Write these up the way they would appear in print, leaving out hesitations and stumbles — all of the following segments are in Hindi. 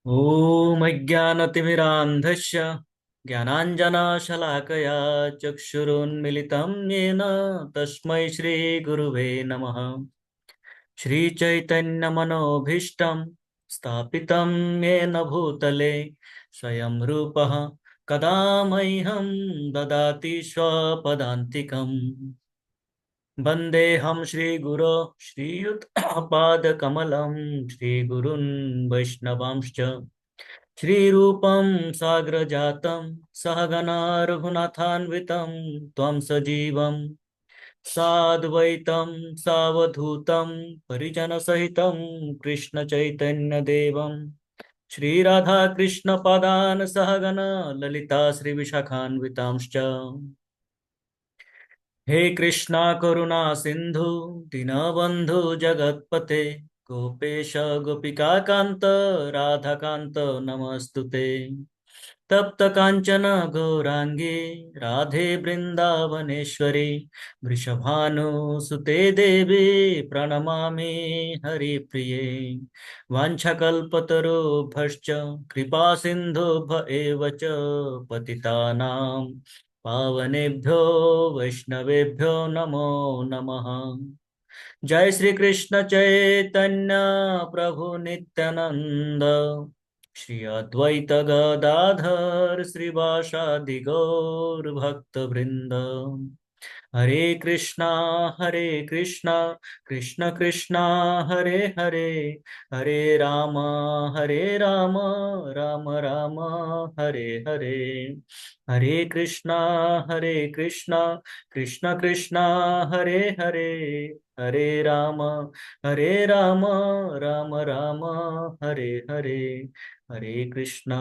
ॐ अज्ञानतिमिरान्धस्य ज्ञानाञ्जनशलाकया चक्षुरुन्मिलितं येन तस्मै श्रीगुरुवे नमः। श्रीचैतन्यमनोभीष्टं स्थापितं येन भूतले स्वयं रूपः कदा मह्यं ददाति स्वपदान्तिकम्। वन्देऽहं श्रीगुरो श्रीयुतपादकमलं श्रीगुरुन् वैष्णवांश्च श्रीरूपं साग्रजातं सहगना रघुनाथान्वितं त्वं सजीवं साद्वैतं सावधूतं परिजनसहितं कृष्णचैतन्यदेवं श्रीराधाकृष्णपादान् सहगना ललिता श्रीविशाखान्वितांश्च। हे कृष्णा करुणा सिंधु दीनबंधु जगतपते गोपेश गोपिका कांत राधा कांत नमस्तुते। तप्त कांचन गौरांगी राधे वृंदावनेश्वरी वृषभानुसुते देवी प्रणमामि हरिप्रिये। वाञ्छकल्पतरुभ्यश्च कृपा सिन्धुभ्य एव च पतितानां पावनेभ्यो वैष्णवेभ्यो नमो नमः। जय श्री कृष्ण चैतन्य प्रभु नित्यानंद श्री अद्वैत गदाधर श्रीवासादि गौर भक्त वृंद। हरे कृष्णा कृष्ण कृष्णा हरे हरे हरे राम राम राम हरे हरे। हरे कृष्णा कृष्ण कृष्णा हरे हरे हरे राम राम राम हरे हरे। हरे कृष्णा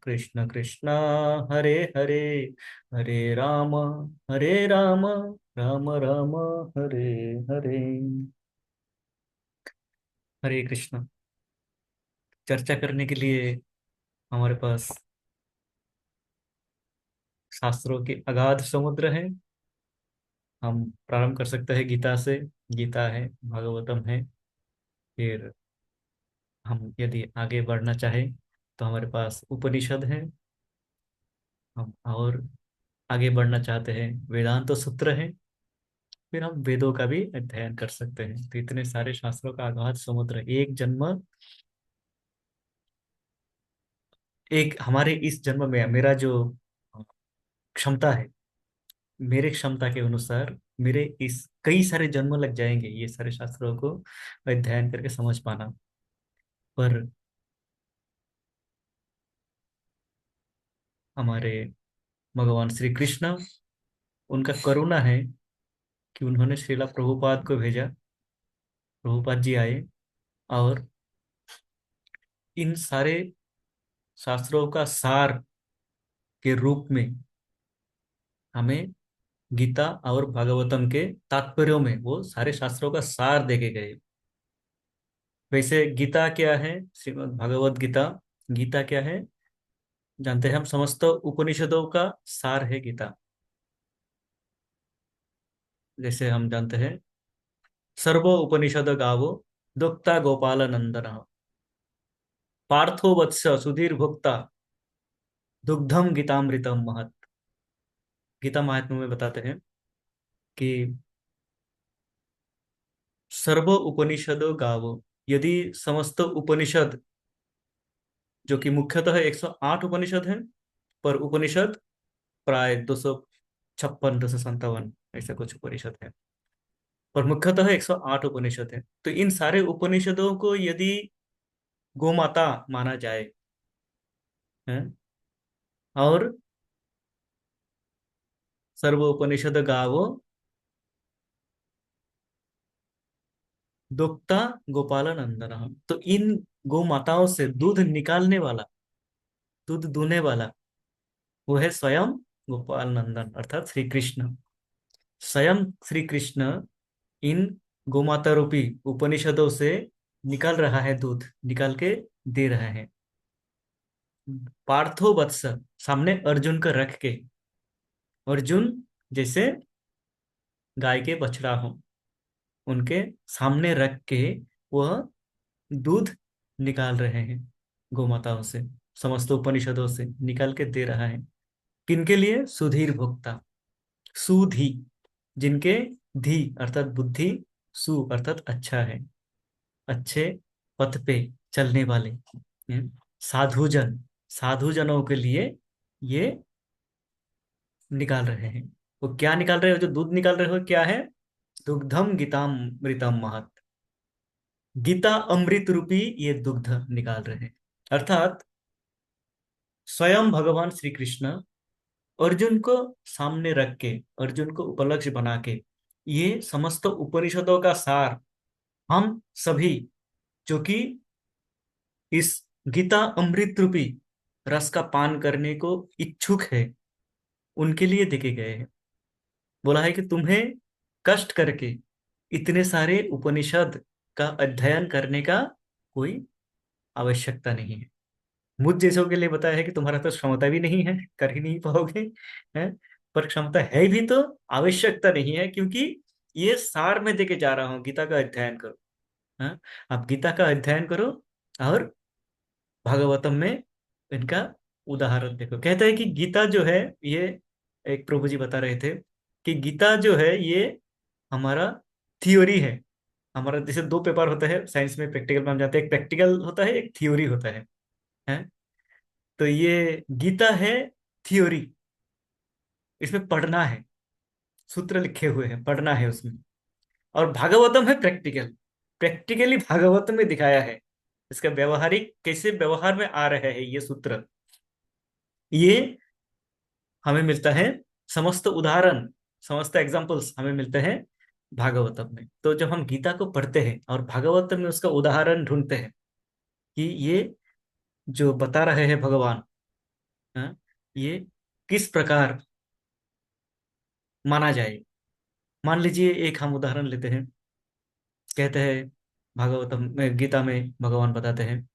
कृष्ण कृष्णा हरे हरे हरे राम राम राम हरे हरे। हरे कृष्ण। चर्चा करने के लिए हमारे पास शास्त्रों के अगाध समुद्र है। हम प्रारंभ कर सकते हैं गीता से। गीता है, भागवतम है। फिर हम यदि आगे बढ़ना चाहें तो हमारे पास उपनिषद है। हम और आगे बढ़ना चाहते हैं वेदांत सूत्र है। फिर हम वेदों का भी अध्ययन कर सकते हैं। तो इतने सारे शास्त्रों का अगाध समुद्र, एक जन्म, एक हमारे इस जन्म में मेरा जो क्षमता है, मेरे क्षमता के अनुसार मेरे इस कई सारे जन्म लग जाएंगे ये सारे शास्त्रों को अध्ययन करके समझ पाना। पर हमारे भगवान श्री कृष्ण, उनका करुणा है कि उन्होंने श्रीला प्रभुपाद को भेजा। प्रभुपाद जी आए और इन सारे शास्त्रों का सार के रूप में हमें गीता और भागवतम के तात्पर्यों में वो सारे शास्त्रों का सार देके गए। वैसे गीता क्या है, श्रीमद् भागवत गीता, गीता क्या है जानते हैं हम। समस्त उपनिषदों का सार है गीता। जैसे हम जानते हैं, सर्व उपनिषद गावो दुक्ता गोपाल नंदन पार्थो वत्स सुधीर भोक्ता दुग्धम गीतामृतम महत। गीता महात्म्य में बताते हैं कि सर्व उपनिषद गावो, यदि समस्त उपनिषद, जो कि मुख्यतः 108 उपनिषद हैं, पर उपनिषद प्राय 256 257 ऐसा कुछ उपनिषद है, पर मुख्यतः 108 उपनिषद है। तो इन सारे उपनिषदों को यदि गोमाता माना जाए है, और सर्व उपनिषद गावो दुक्ता गोपाल नंदन, तो इन गो माताओं से दूध निकालने वाला, दूध दूहने वाला, वो है स्वयं गोपाल नंदन अर्थात श्री कृष्ण। स्वयं श्री कृष्ण इन गोमाता रूपी उपनिषदों से निकाल रहा है, दूध निकाल के दे रहा है। पार्थो वत्स, सामने अर्जुन को रख के, अर्जुन जैसे गाय के बछड़ा हो, उनके सामने रख के वह दूध निकाल रहे हैं गोमाताओं से, समस्त उपनिषदों से निकाल के दे रहा है। किनके लिए? सुधीर भोक्ता, सुधी, जिनके धी अर्थात बुद्धि, सु अर्थात अच्छा है, अच्छे पथ पे चलने वाले साधुजन, साधुजनों के लिए ये निकाल रहे हैं। वो क्या निकाल रहे हो? जो दूध निकाल रहे हो क्या है? दुग्धम गीतामृतम महत, गीता अमृत रूपी ये दुग्ध निकाल रहे हैं। अर्थात स्वयं भगवान श्री कृष्ण अर्जुन को सामने रख के, अर्जुन को उपलक्ष्य बना के ये समस्त उपनिषदों का सार हम सभी जो कि इस गीता अमृत रूपी रस का पान करने को इच्छुक है, उनके लिए देखे गए हैं। बोला है कि तुम्हें कष्ट करके इतने सारे उपनिषद का अध्ययन करने का कोई आवश्यकता नहीं है। मुझ जैसों के लिए बताया है कि तुम्हारा तो क्षमता भी नहीं है, कर ही नहीं पाओगे, है? पर क्षमता है भी तो आवश्यकता नहीं है, क्योंकि ये सार में देके जा रहा हूँ, गीता का अध्ययन करो। हाँ, आप गीता का अध्ययन करो और भागवतम में इनका उदाहरण देखो। कहते हैं कि गीता जो है ये, एक प्रभु जी बता रहे थे कि गीता जो है ये हमारा थियोरी है। हमारा जैसे दो पेपर होता है साइंस में, प्रैक्टिकल में हम जानते हैं, एक प्रैक्टिकल होता है, एक थियोरी होता है? तो ये गीता है थियोरी, इसमें पढ़ना है, सूत्र लिखे हुए हैं, पढ़ना है उसमें। और भागवतम है प्रैक्टिकल, प्रैक्टिकली भागवतम में दिखाया है, इसका व्यवहारिक कैसे व्यवहार में आ रहे हैं ये सूत्र, ये हमें मिलता है। समस्त उदाहरण, समस्त एग्जाम्पल्स हमें मिलते हैं भागवतम में। तो जब हम गीता को पढ़ते हैं और भागवतम में उसका उदाहरण ढूंढते हैं कि ये जो बता रहे हैं भगवान, हाँ, ये किस प्रकार माना जाए। मान लीजिए एक हम उदाहरण लेते हैं, कहते हैं भागवतम में, गीता में भगवान बताते हैं,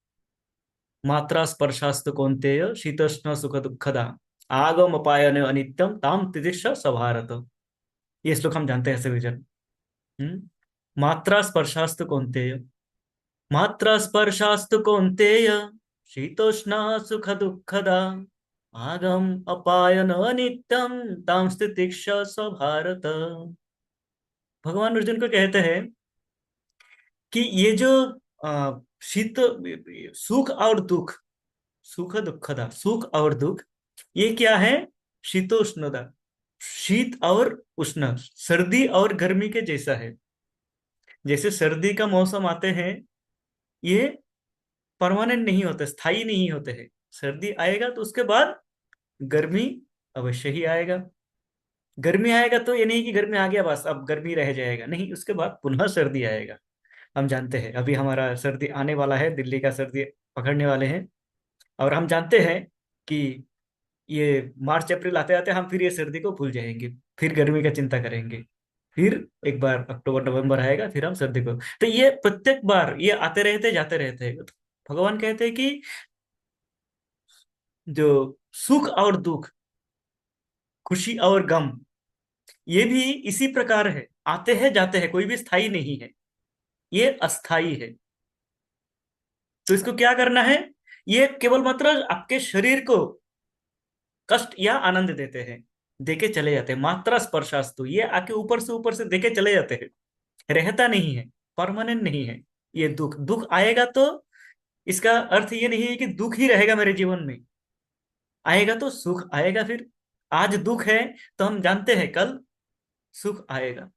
मात्रा स्पर्शास्तु कौन्तेय शीतोष्ण सुख दुखदा आगम अपायन अनित्यम ताम तितिक्षा सभारत। ये श्लोक हम जानते हैं ऐसे विजन। मात्रा स्पर्शास्तु कौन्तेय, मात्रा स्पर्शास्तु कौन्तेय शीतोष्ण सुख दुखदा आगम अपायन अनित्यम ताम तितिक्षा सभारत। भगवान अर्जुन को कहते हैं कि ये जो शीत, सुख और दुख, सुख दुखदा, सुख और दुख, ये क्या है? शीतोष्णदा, शीत और उष्ण, सर्दी और गर्मी के जैसा है। जैसे सर्दी का मौसम आते हैं, ये परमानेंट नहीं होते, स्थायी नहीं होते हैं। सर्दी आएगा तो उसके बाद गर्मी अवश्य ही आएगा। गर्मी आएगा तो ये नहीं कि गर्मी आ गया बस अब गर्मी रह जाएगा, नहीं, उसके बाद पुनः सर्दी आएगा। हम जानते हैं अभी हमारा सर्दी आने वाला है, दिल्ली का सर्दी पकड़ने वाले हैं। और हम जानते हैं कि ये मार्च अप्रैल आते आते हम फिर ये सर्दी को भूल जाएंगे, फिर गर्मी का चिंता करेंगे, फिर एक बार अक्टूबर नवंबर आएगा, फिर हम सर्दी को, तो ये प्रत्येक बार ये आते रहते जाते रहते हैं। तो भगवान कहते हैं कि जो सुख और दुख, खुशी और गम, ये भी इसी प्रकार है, आते हैं जाते हैं, कोई भी स्थायी नहीं है, ये अस्थाई है। तो इसको क्या करना है? ये केवल मात्र आपके शरीर को कष्ट या आनंद देते हैं, देके चले जाते हैं। मात्रा स्पर्शास्तु, ये आके ऊपर से देके चले जाते हैं, रहता नहीं है, परमानेंट नहीं है। ये दुख, दुख आएगा तो इसका अर्थ ये नहीं है कि दुख ही रहेगा मेरे जीवन में, आएगा तो सुख आएगा फिर। आज दुख है तो हम जानते हैं कल सुख आएगा।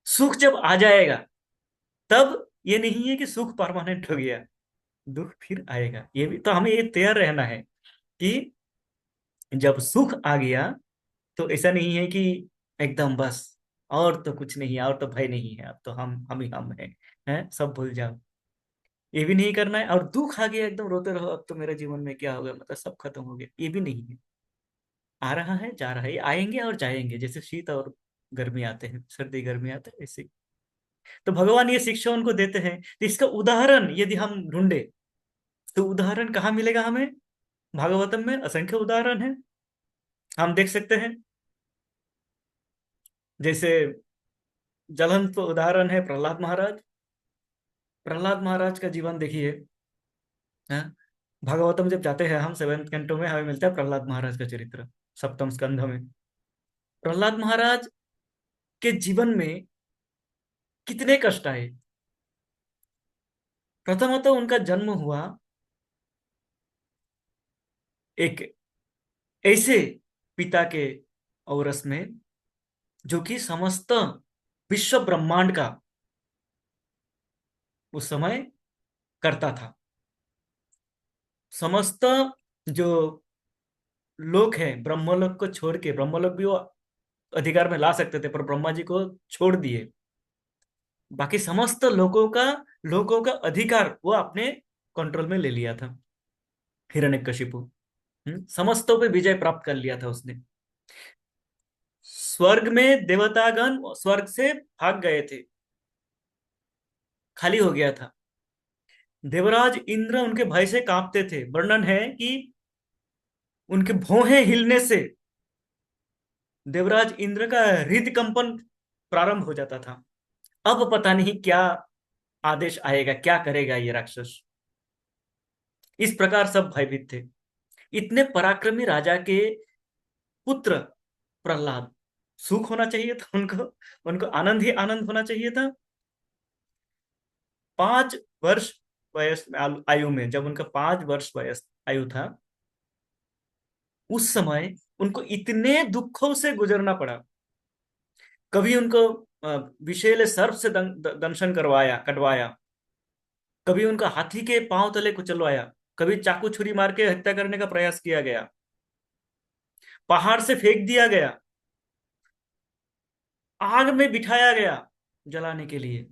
सुख जब आ जाएगा तब ये नहीं है कि सुख परमानेंट हो गया, दुख फिर आएगा। ये भी तो हमें ये तैयार रहना है कि जब सुख आ गया तो ऐसा नहीं है कि एकदम बस और तो कुछ नहीं है, और तो भय नहीं है, अब तो हम ही हम हैं, सब भूल जाओ, ये भी नहीं करना है। और दुख आ गया एकदम रोते रहो, अब तो मेरे जीवन में क्या होगा, मतलब सब खत्म हो गया, ये भी नहीं है। आ रहा है जा रहा है, ये आएंगे और जाएंगे, जैसे शीत और गर्मी आते हैं, सर्दी गर्मी आते हैं ऐसे। तो भगवान ये शिक्षा उनको देते हैं। तो इसका उदाहरण यदि हम ढूंढे तो उदाहरण कहाँ मिलेगा हमें? भागवतम में असंख्य उदाहरण है, हम देख सकते हैं। जैसे ज्वलंत उदाहरण है प्रहलाद महाराज, प्रहलाद महाराज का जीवन देखिए। हाँ, भागवतम जब जाते हैं हम 7वें कैंटो में, हमें मिलता है प्रहलाद महाराज का चरित्र, सप्तम स्कंध में। प्रहलाद महाराज के जीवन में कितने कष्ट आए। प्रथमतः उनका जन्म हुआ एक ऐसे पिता के औरस में जो कि समस्त विश्व ब्रह्मांड का उस समय करता था। समस्त जो लोक हैं ब्रह्मलोक को छोड़ के, ब्रह्मलोक भी वो अधिकार में ला सकते थे पर ब्रह्मा जी को छोड़ दिए, बाकी समस्त लोगों का अधिकार वो अपने कंट्रोल में ले लिया था। हिरण्यकशिपु समस्तों पे विजय प्राप्त कर लिया था उसने। स्वर्ग में देवतागण स्वर्ग से भाग गए थे, खाली हो गया था। देवराज इंद्र उनके भय से कांपते थे। वर्णन है कि उनके भौहें हिलने से देवराज इंद्र का हृदय कंपन प्रारंभ हो जाता था। अब पता नहीं क्या आदेश आएगा, क्या करेगा ये राक्षस। इस प्रकार सब भयभीत थे। इतने पराक्रमी राजा के पुत्र प्रहलाद, सुख होना चाहिए था उनको, उनको आनंद ही आनंद होना चाहिए था। 5 वर्ष वयस आयु में, जब उनका 5 वर्ष वयस आयु था, उस समय उनको इतने दुखों से गुजरना पड़ा। कभी उनको विषैले सर्प से दंशन करवाया, कटवाया। कभी उनका हाथी के पांव तले कुचलवाया। कभी चाकू छुरी मार के हत्या करने का प्रयास किया गया। पहाड़ से फेंक दिया गया। आग में बिठाया गया जलाने के लिए।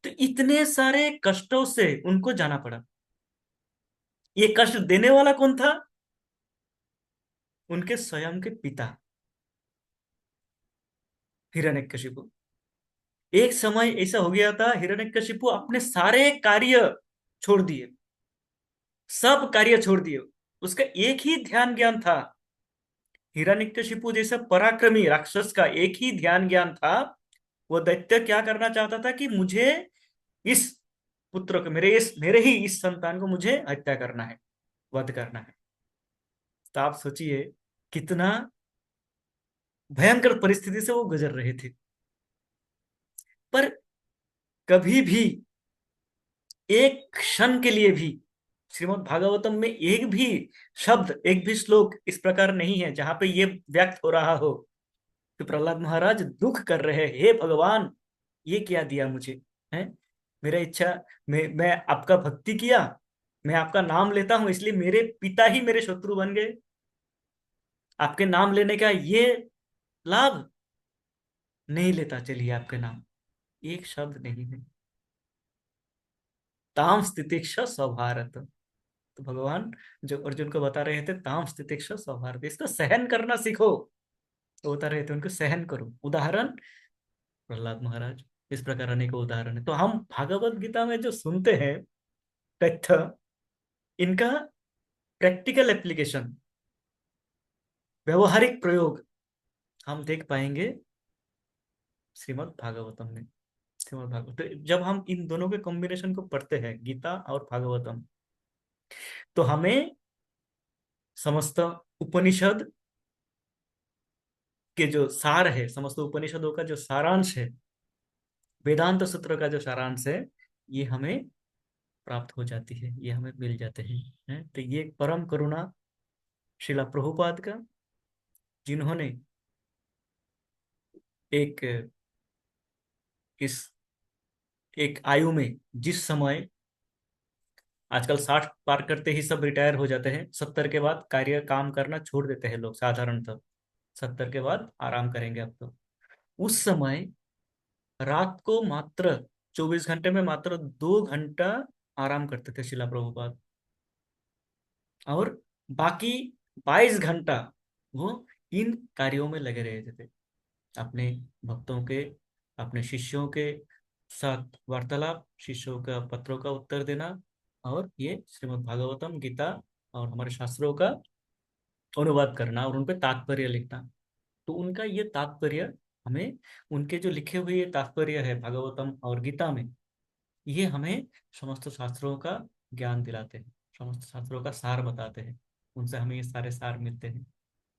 तो इतने सारे कष्टों से उनको जाना पड़ा। ये कष्ट देने वाला कौन था? उनके स्वयं के पिता हिरण्यकशिपु। एक समय ऐसा हो गया था, हिरण्यकशिपु अपने सारे कार्य छोड़ दिए, सब कार्य छोड़ दिए। उसका एक ही ध्यान ज्ञान था। हिरण्यकशिपु जैसा पराक्रमी राक्षस का एक ही ध्यान ज्ञान था। वो दैत्य क्या करना चाहता था कि मुझे इस पुत्र को, मेरे ही इस संतान को मुझे हत्या करना है, वध करना है। तो आप सोचिए कितना भयंकर परिस्थिति से वो गुजर रहे थे। पर कभी भी, एक क्षण के लिए भी श्रीमद् भागवतम में एक भी शब्द, एक भी श्लोक इस प्रकार नहीं है जहां पे ये व्यक्त हो रहा हो कि प्रहलाद महाराज दुख कर रहे हैं, हे भगवान ये क्या दिया मुझे है। मेरा इच्छा, मैं आपका भक्ति किया, मैं आपका नाम लेता हूं, इसलिए मेरे पिता ही मेरे शत्रु बन गए। आपके नाम लेने का ये लाभ नहीं लेता, चलिए आपके नाम, एक शब्द नहीं है। ताम स्थितिक्ष स्वभारत। तो भगवान जो अर्जुन को बता रहे थे, ताम स्थितिक्ष स्वभारत, इसको सहन करना सीखो। तो बता रहे थे उनको सहन करो। उदाहरण प्रहलाद महाराज। इस प्रकार अनेकों उदाहरण है। तो हम भागवत गीता में जो सुनते हैं तथ्य, इनका प्रैक्टिकल एप्लीकेशन, व्यवहारिक प्रयोग हम देख पाएंगे श्रीमद् भागवतम में। श्रीमद् भागवत, तो जब हम इन दोनों के कॉम्बिनेशन को पढ़ते हैं, गीता और भागवतम, तो हमें समस्त उपनिषद के जो सार है, समस्त उपनिषदों का जो सारांश है, वेदांत सूत्र का जो सारांश है, ये हमें प्राप्त हो जाती है, ये हमें मिल जाते हैं। तो ये परम करुणा श्रीला प्रभुपाद का, जिन्होंने एक इस एक आयु में, जिस समय आजकल 60 पार करते ही सब रिटायर हो जाते हैं, 70 के बाद कार्य काम करना छोड़ देते हैं लोग साधारणतः, 70 के बाद आराम करेंगे अब तो। उस समय रात को मात्र 24 घंटे में मात्र 2 घंटा आराम करते थे शिला प्रभुपाद, और बाकी 22 घंटा वो इन कार्यों में लगे रहते थे। अपने भक्तों के, अपने शिष्यों के साथ वार्तालाप, शिष्यों का पत्रों का उत्तर देना, और ये श्रीमद् भागवतम, गीता और हमारे शास्त्रों का अनुवाद करना और उन पे तात्पर्य लिखना। तो उनका ये तात्पर्य हमें, उनके जो लिखे हुए ये तात्पर्य है भागवतम और गीता में, ये हमें समस्त शास्त्रों का ज्ञान दिलाते हैं, समस्त शास्त्रों का सार बताते हैं, उनसे हमें ये सारे सार मिलते हैं।